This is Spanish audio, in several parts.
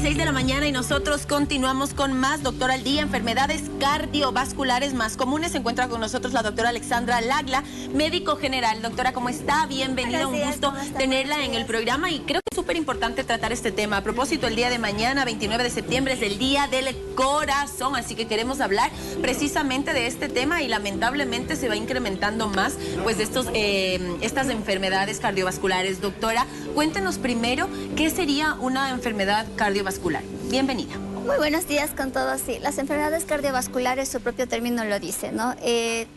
6 de la mañana y nosotros continuamos con más Doctor al Día. Enfermedades cardiovasculares más comunes. Se encuentra con nosotros la doctora Alexandra Lagla, médico general. Doctora, ¿cómo está? Bienvenida, un gusto tenerla en el programa y creo que es súper importante tratar este tema. A propósito, el día de mañana, 29 de septiembre, es el Día del Corazón, así que queremos hablar precisamente de este tema y lamentablemente se va incrementando más pues estas enfermedades cardiovasculares. Doctora, cuéntenos primero qué sería una enfermedad cardiovascular. Bienvenida. Muy buenos días con todos. Sí, las enfermedades cardiovasculares, su propio término lo dice, ¿no?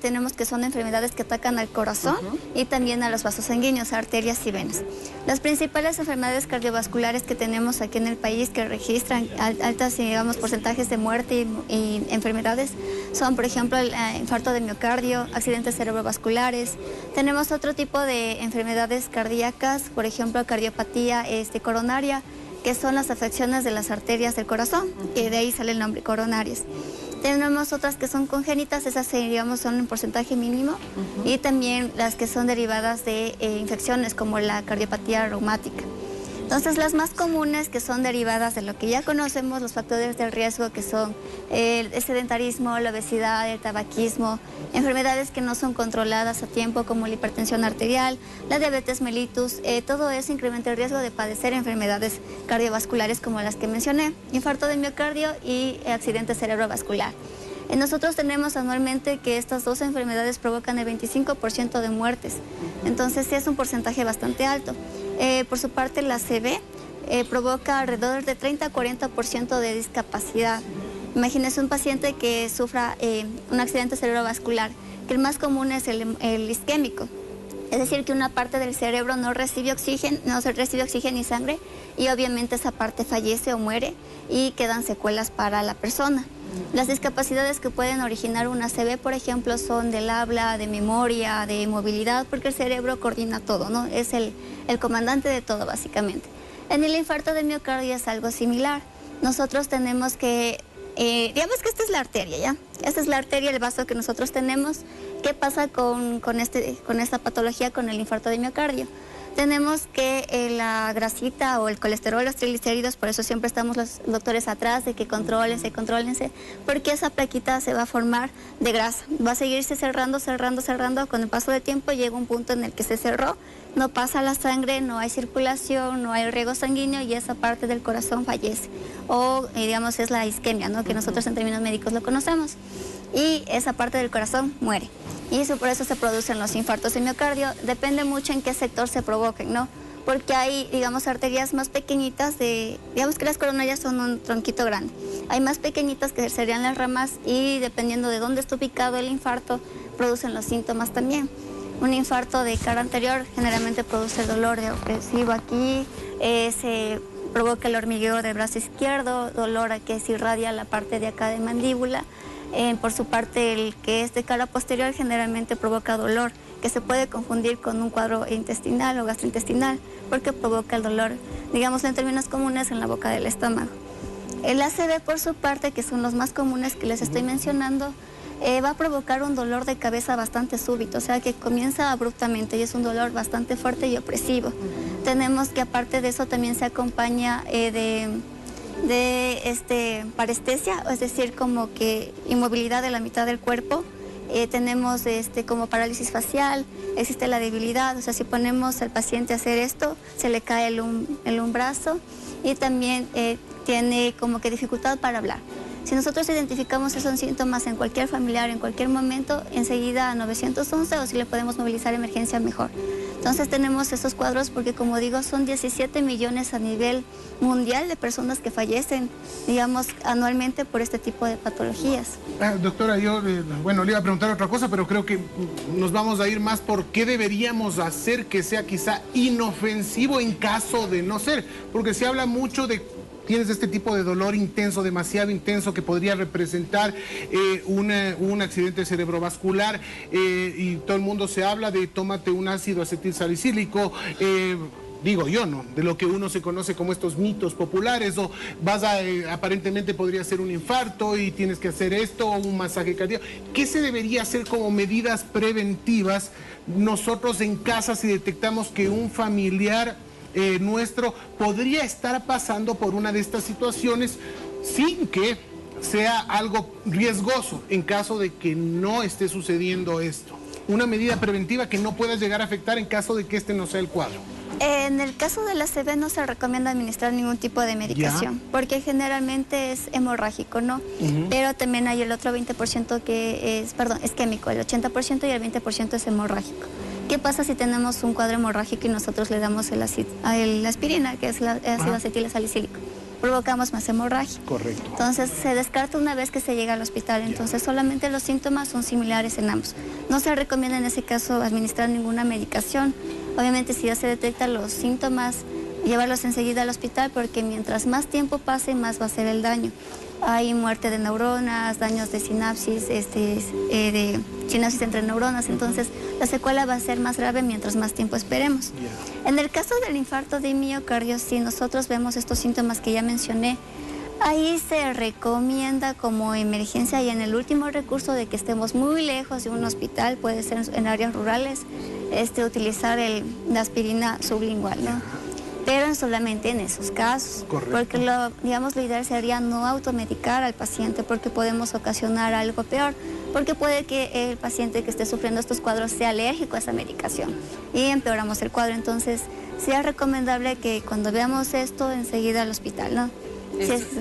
Tenemos que son enfermedades que atacan al corazón y también a los vasos sanguíneos, arterias y venas. Las principales enfermedades cardiovasculares que tenemos aquí en el país que registran altas, digamos, porcentajes de muerte y enfermedades son, por ejemplo, el infarto de miocardio, accidentes cerebrovasculares. Tenemos otro tipo de enfermedades cardíacas, por ejemplo, cardiopatía coronaria, que son las afecciones de las arterias del corazón, que de ahí sale el nombre, coronarias. Tenemos otras que son congénitas, esas digamos son en porcentaje mínimo, y también las que son derivadas de infecciones como la cardiopatía reumática. Entonces, las más comunes que son derivadas de lo que ya conocemos, los factores de riesgo que son el sedentarismo, la obesidad, el tabaquismo, enfermedades que no son controladas a tiempo como la hipertensión arterial, la diabetes mellitus, todo eso incrementa el riesgo de padecer enfermedades cardiovasculares como las que mencioné, infarto de miocardio y accidente cerebrovascular. Nosotros tenemos anualmente que estas dos enfermedades provocan el 25% de muertes, entonces sí es un porcentaje bastante alto. Por su parte, la CV provoca alrededor de 30 a 40% de discapacidad. Imagínese un paciente que sufra un accidente cerebrovascular, que el más común es el isquémico. Es decir, que una parte del cerebro no recibe oxígeno y sangre y obviamente esa parte fallece o muere y quedan secuelas para la persona. Las discapacidades que pueden originar una CV, por ejemplo, son del habla, de memoria, de movilidad, porque el cerebro coordina todo, ¿no? Es el comandante de todo, básicamente. En el infarto de miocardio es algo similar. Nosotros tenemos que, digamos que esta es la arteria, ¿ya? Esta es la arteria, el vaso que nosotros tenemos. ¿Qué pasa con esta patología, con el infarto de miocardio? Tenemos que la grasita o el colesterol, los triglicéridos, por eso siempre estamos los doctores atrás de que contrólense, porque esa plaquita se va a formar de grasa. Va a seguirse cerrando. Con el paso del tiempo llega un punto en el que se cerró, no pasa la sangre, no hay circulación, no hay riego sanguíneo y esa parte del corazón fallece. O, digamos, es la isquemia, ¿no? Que nosotros en términos médicos lo conocemos. Y esa parte del corazón muere. Y eso, por eso se producen los infartos de miocardio. Depende mucho en qué sector se provoquen, ¿no? Porque hay, digamos, arterias más pequeñitas digamos que las coronarias son un tronquito grande. Hay más pequeñitas que serían las ramas y dependiendo de dónde está ubicado el infarto, producen los síntomas también. Un infarto de cara anterior generalmente produce dolor opresivo aquí, se provoca el hormigueo del brazo izquierdo, dolor a que se irradia la parte de acá de mandíbula. Por su parte, el que es de cara posterior generalmente provoca dolor, que se puede confundir con un cuadro intestinal o gastrointestinal, porque provoca el dolor, digamos en términos comunes, en la boca del estómago. El ACV, por su parte, que son los más comunes que les estoy mencionando, va a provocar un dolor de cabeza bastante súbito, o sea que comienza abruptamente y es un dolor bastante fuerte y opresivo. Tenemos que aparte de eso también se acompaña de parestesia, es decir, como que inmovilidad de la mitad del cuerpo. Tenemos como parálisis facial, existe la debilidad, o sea, si ponemos al paciente a hacer esto, se le cae el brazo y también tiene como que dificultad para hablar. Si nosotros identificamos esos síntomas en cualquier familiar, en cualquier momento, enseguida a 911 o si le podemos movilizar emergencia mejor. Entonces tenemos esos cuadros porque, como digo, son 17 millones a nivel mundial de personas que fallecen, digamos, anualmente por este tipo de patologías. Doctora, yo, bueno, le iba a preguntar otra cosa, pero creo que nos vamos a ir más por qué deberíamos hacer que sea quizá inofensivo en caso de no ser, porque se habla mucho de tienes este tipo de dolor intenso, demasiado intenso, que podría representar un accidente cerebrovascular y todo el mundo se habla de tómate un ácido acetilsalicílico, digo yo, ¿no? De lo que uno se conoce como estos mitos populares, o aparentemente podría ser un infarto y tienes que hacer esto, o un masaje cardíaco. ¿Qué se debería hacer como medidas preventivas nosotros en casa si detectamos que un familiar nuestro podría estar pasando por una de estas situaciones sin que sea algo riesgoso en caso de que no esté sucediendo esto? Una medida preventiva que no pueda llegar a afectar en caso de que este no sea el cuadro. En el caso de la ACV no se recomienda administrar ningún tipo de medicación, porque generalmente es hemorrágico, ¿no? Pero también hay el otro 20% que es químico, el 80% y el 20% es hemorrágico. ¿Qué pasa si tenemos un cuadro hemorrágico y nosotros le damos la aspirina, que es el ácido acetilsalicílico? Provocamos más hemorragia. Correcto. Entonces se descarta una vez que se llega al hospital, entonces solamente los síntomas son similares en ambos. No se recomienda en ese caso administrar ninguna medicación. Obviamente si ya se detectan los síntomas, llevarlos enseguida al hospital, porque mientras más tiempo pase, más va a ser el daño. Hay muerte de neuronas, daños de sinapsis, de sinapsis entre neuronas, entonces la secuela va a ser más grave mientras más tiempo esperemos. En el caso del infarto de miocardio, si nosotros vemos estos síntomas que ya mencioné, ahí se recomienda como emergencia y en el último recurso de que estemos muy lejos de un hospital, puede ser en áreas rurales, utilizar la aspirina sublingual, ¿no? Pero solamente en esos casos. Correcto. Porque lo ideal sería no automedicar al paciente, porque podemos ocasionar algo peor, porque puede que el paciente que esté sufriendo estos cuadros sea alérgico a esa medicación y empeoramos el cuadro. Entonces, sí es recomendable que cuando veamos esto, enseguida al hospital, ¿no?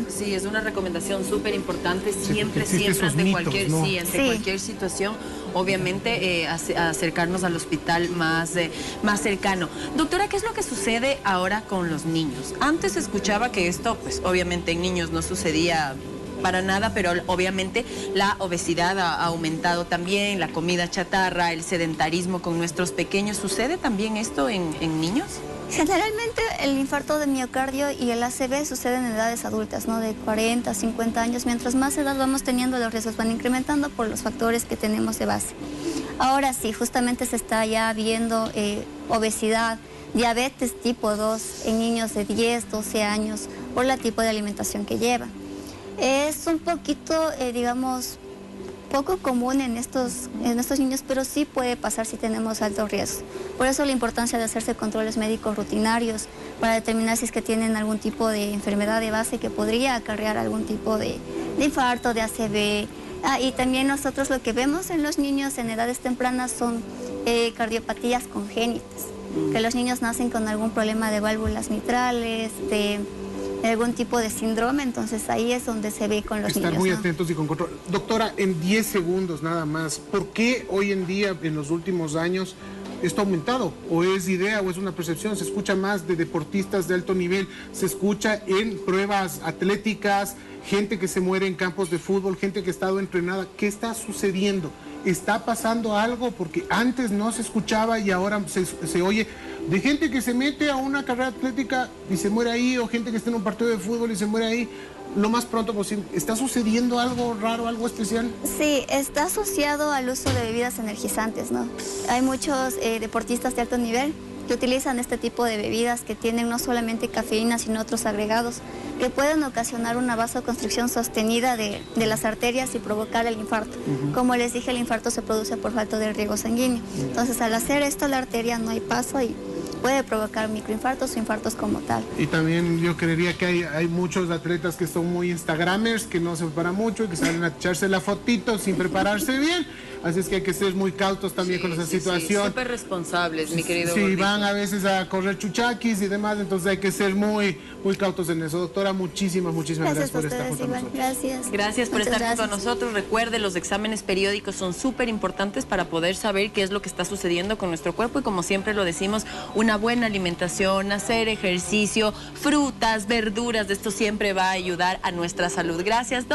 Sí, es una recomendación súper importante, siempre mitos, ante cualquier, ¿no? Cualquier situación, obviamente acercarnos al hospital más cercano. Doctora, ¿qué es lo que sucede ahora con los niños? Antes escuchaba que esto, pues obviamente en niños no sucedía para nada, pero obviamente la obesidad ha aumentado también, la comida chatarra, el sedentarismo con nuestros pequeños. ¿Sucede también esto en niños? Generalmente el infarto de miocardio y el ACV suceden en edades adultas, ¿no? De 40, 50 años. Mientras más edad vamos teniendo, los riesgos van incrementando por los factores que tenemos de base. Ahora sí, justamente se está ya viendo obesidad, diabetes tipo 2 en niños de 10, 12 años por el tipo de alimentación que llevan. Es un poquito, digamos, poco común en estos niños, pero sí puede pasar si tenemos altos riesgos. Por eso la importancia de hacerse controles médicos rutinarios para determinar si es que tienen algún tipo de enfermedad de base que podría acarrear algún tipo de infarto, de ACV. Y también nosotros lo que vemos en los niños en edades tempranas son cardiopatías congénitas, que los niños nacen con algún problema de válvulas mitrales, de algún tipo de síndrome, entonces ahí es donde se ve con los niños. Estar muy atentos y con control. Doctora, en 10 segundos nada más, ¿por qué hoy en día, en los últimos años, esto ha aumentado? ¿O es idea o es una percepción? Se escucha más de deportistas de alto nivel, se escucha en pruebas atléticas, gente que se muere en campos de fútbol, gente que ha estado entrenada. ¿Qué está sucediendo? ¿Está pasando algo? Porque antes no se escuchaba y ahora se oye de gente que se mete a una carrera atlética y se muere ahí, o gente que está en un partido de fútbol y se muere ahí lo más pronto posible. ¿Está sucediendo algo raro, algo especial? Sí, está asociado al uso de bebidas energizantes, ¿no? Hay muchos deportistas de alto nivel que utilizan este tipo de bebidas que tienen no solamente cafeína, sino otros agregados que pueden ocasionar una vasoconstricción sostenida de las arterias y provocar el infarto. Como les dije, el infarto se produce por falta de riego sanguíneo. Entonces, al hacer esto, la arteria no hay paso y puede provocar microinfartos o infartos como tal. Y también yo creería que hay muchos atletas que son muy instagramers, que no se preparan mucho, que salen a echarse la fotito sin prepararse bien. Así es que hay que ser muy cautos también con esa situación. Súper responsables, mi querido. Sí, van a veces a correr chuchaquis y demás, entonces hay que ser muy cautos en eso. Doctora, muchísimas gracias por estar junto a nosotros. Gracias. Gracias por estar junto a nosotros. Recuerde, los exámenes periódicos son súper importantes para poder saber qué es lo que está sucediendo con nuestro cuerpo y, como siempre lo decimos, una buena alimentación, hacer ejercicio, frutas, verduras, esto siempre va a ayudar a nuestra salud. Gracias, Doc.